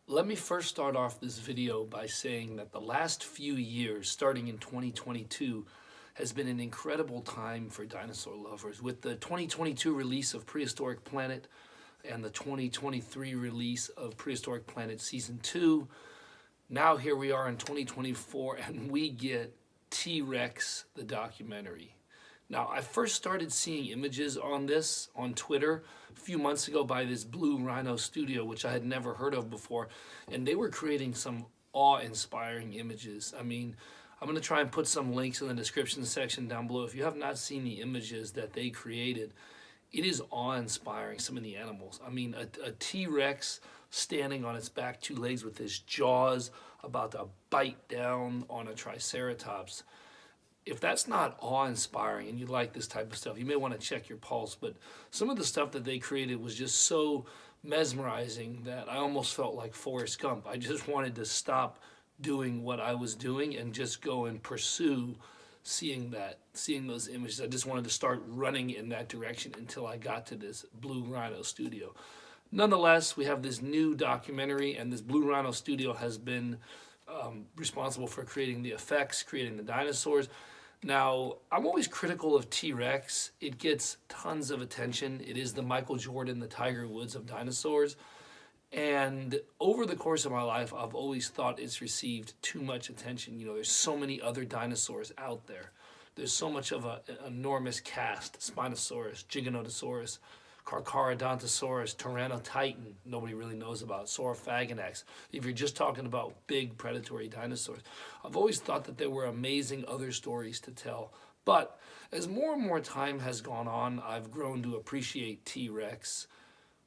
Let me first start off this video by saying that the last few years, starting in 2022, has been an incredible time for dinosaur lovers. With the 2022 release of Prehistoric Planet and the 2023 release of Prehistoric Planet Season 2, now here we are in 2024 and we get T-Rex, the documentary. Now, I first started seeing images on this on Twitter a few months ago by this Blue Rhino studio, which I had never heard of before, and they were creating some awe-inspiring images. I mean, I'm going to try and put some links in the description section down below. If you have not seen the images that they created, it is awe-inspiring, some of the animals. I mean, a T-Rex standing on its back two legs with its jaws about to bite down on a Triceratops. If that's not awe-inspiring and you like this type of stuff, you may want to check your pulse. But some of the stuff that they created was just so mesmerizing that I almost felt like Forrest Gump. I just wanted to stop doing what I was doing and just go and pursue seeing those images. I just wanted to start running in that direction until I got to this Blue Rhino studio. Nonetheless, we have this new documentary, and this Blue Rhino studio has been responsible for creating the effects, creating the dinosaurs. Now, I'm always critical of T-Rex. It gets tons of attention. It is the Michael Jordan, the Tiger Woods of dinosaurs. And over the course of my life, I've always thought it's received too much attention. You know, there's so many other dinosaurs out there. There's so much of an enormous cast: Spinosaurus, Giganotosaurus, Carcharodontosaurus, Tyrannotitan, nobody really knows about, Saurophagonax. If you're just talking about big predatory dinosaurs, I've always thought that there were amazing other stories to tell. But as more and more time has gone on, I've grown to appreciate T-Rex,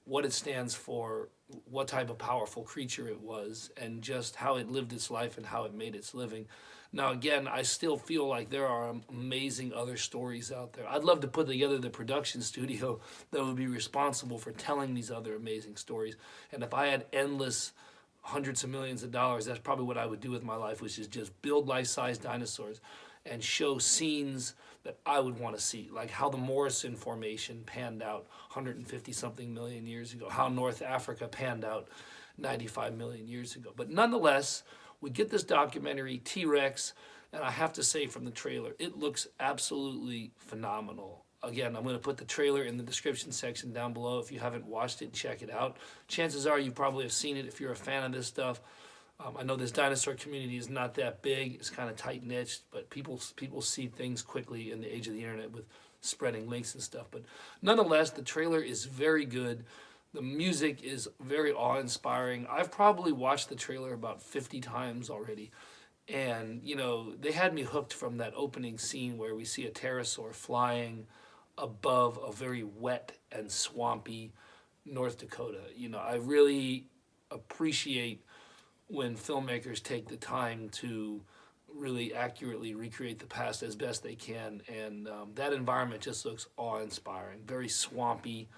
what it stands for, what type of powerful creature it was, and just how it lived its life and how it made its living. Now, again, I still feel like there are amazing other stories out there. I'd love to put together the production studio that would be responsible for telling these other amazing stories. And if I had endless hundreds of millions of dollars, that's probably what I would do with my life, which is just build life-size dinosaurs and show scenes that I would want to see, like how the Morrison Formation panned out 150-something million years ago, how North Africa panned out 95 million years ago. But nonetheless, we get this documentary, T-Rex, and I have to say from the trailer, it looks absolutely phenomenal. Again, I'm going to put the trailer in the description section down below. If you haven't watched it, check it out. Chances are you probably have seen it if you're a fan of this stuff. I know this dinosaur community is not that big. It's kind of tight-niched, but people see things quickly in the age of the internet with spreading links and stuff. But nonetheless, the trailer is very good. The music is very awe-inspiring. I've probably watched the trailer about 50 times already. And, you know, they had me hooked from that opening scene where we see a pterosaur flying above a very wet and swampy North Dakota. You know, I really appreciate when filmmakers take the time to really accurately recreate the past as best they can. And that environment just looks awe-inspiring. Very swampy,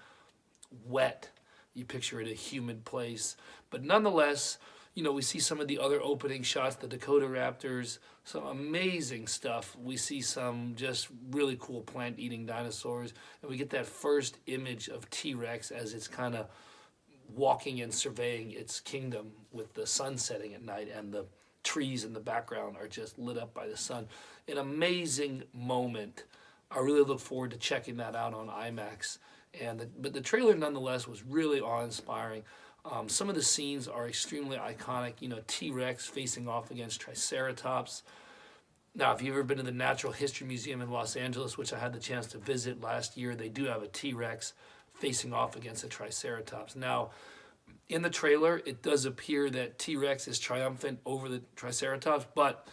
wet. You picture it a humid place. But nonetheless, you know, we see some of the other opening shots, the Dakota Raptors, some amazing stuff. We see some just really cool plant-eating dinosaurs. And we get that first image of T-Rex as it's kind of walking and surveying its kingdom with the sun setting at night, and the trees in the background are just lit up by the sun. An amazing moment. I really look forward to checking that out on IMAX. But the trailer nonetheless was really awe-inspiring. Some of the scenes are extremely iconic. You know, T-Rex facing off against Triceratops. Now, if you've ever been to the Natural History Museum in Los Angeles, which I had the chance to visit last year, they do have a T-Rex facing off against a Triceratops. Now, in the trailer, it does appear that T-Rex is triumphant over the Triceratops, but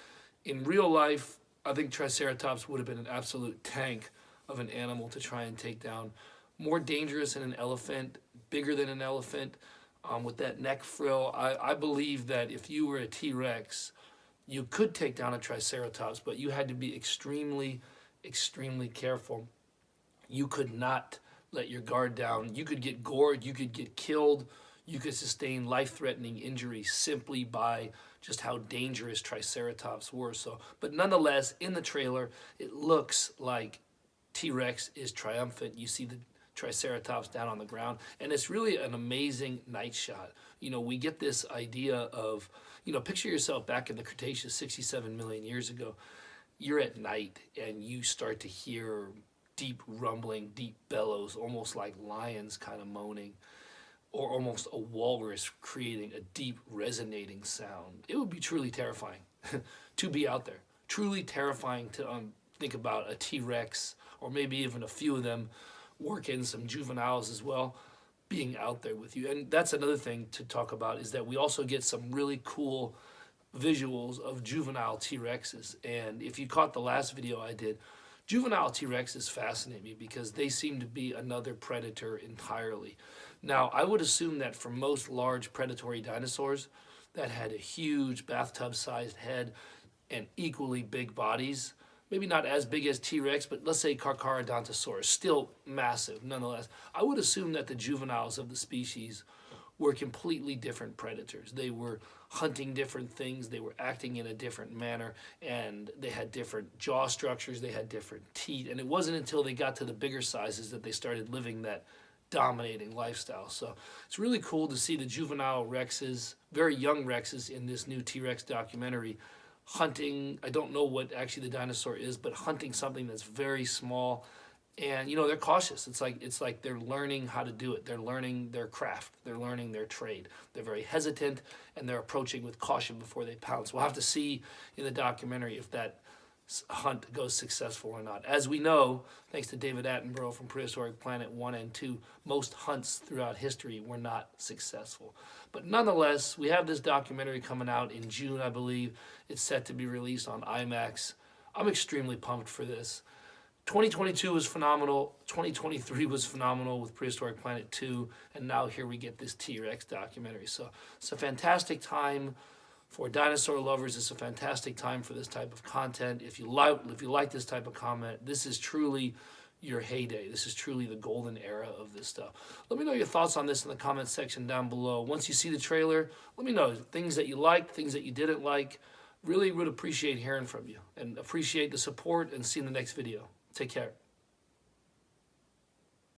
in real life, I think Triceratops would have been an absolute tank of an animal to try and take down. More dangerous than an elephant, bigger than an elephant, with that neck frill. I believe that if you were a T-Rex, you could take down a Triceratops, but you had to be extremely, extremely careful. You could not let your guard down. You could get gored, you could get killed, you could sustain life-threatening injury simply by just how dangerous Triceratops were. But nonetheless, in the trailer, it looks like T-Rex is triumphant. You see the Triceratops down on the ground. And it's really an amazing night shot. You know, we get this idea of, you know, picture yourself back in the Cretaceous 67 million years ago. You're at night and you start to hear deep rumbling, deep bellows, almost like lions kind of moaning, or almost a walrus creating a deep resonating sound. It would be truly terrifying to be out there. Truly terrifying to think about a T-Rex, or maybe even a few of them, work in some juveniles as well, being out there with you. And that's another thing to talk about, is that we also get some really cool visuals of juvenile T-Rexes. And if you caught the last video I did, juvenile T-Rexes fascinate me because they seem to be another predator entirely. Now, I would assume that for most large predatory dinosaurs that had a huge bathtub-sized head and equally big bodies, maybe not as big as T-Rex, but let's say Carcharodontosaurus, still massive nonetheless. I would assume that the juveniles of the species were completely different predators. They were hunting different things, they were acting in a different manner, and they had different jaw structures, they had different teeth, and it wasn't until they got to the bigger sizes that they started living that dominating lifestyle. So it's really cool to see the juvenile Rexes, very young Rexes in this new T-Rex documentary, hunting, I don't know what actually the dinosaur is, but hunting something that's very small. And, you know, they're cautious. It's like they're learning how to do it. They're learning their craft. They're learning their trade. They're very hesitant, and they're approaching with caution before they pounce. We'll have to see in the documentary if that hunt goes successful or not. As we know, thanks to David Attenborough from Prehistoric Planet 1 and 2, most hunts throughout history were not successful. But nonetheless, we have this documentary coming out in June, I believe. It's set to be released on IMAX. I'm extremely pumped for this. 2022 was phenomenal. 2023 was phenomenal with Prehistoric Planet 2. And now here we get this T-Rex documentary. So it's a fantastic time for dinosaur lovers. It's a fantastic time for this type of content. If you like this type of comment, this is truly your heyday. This is truly the golden era of this stuff. Let me know your thoughts on this in the comments section down below. Once you see the trailer, let me know things that you liked, things that you didn't like. Really would appreciate hearing from you and appreciate the support, and see you in the next video. Take care.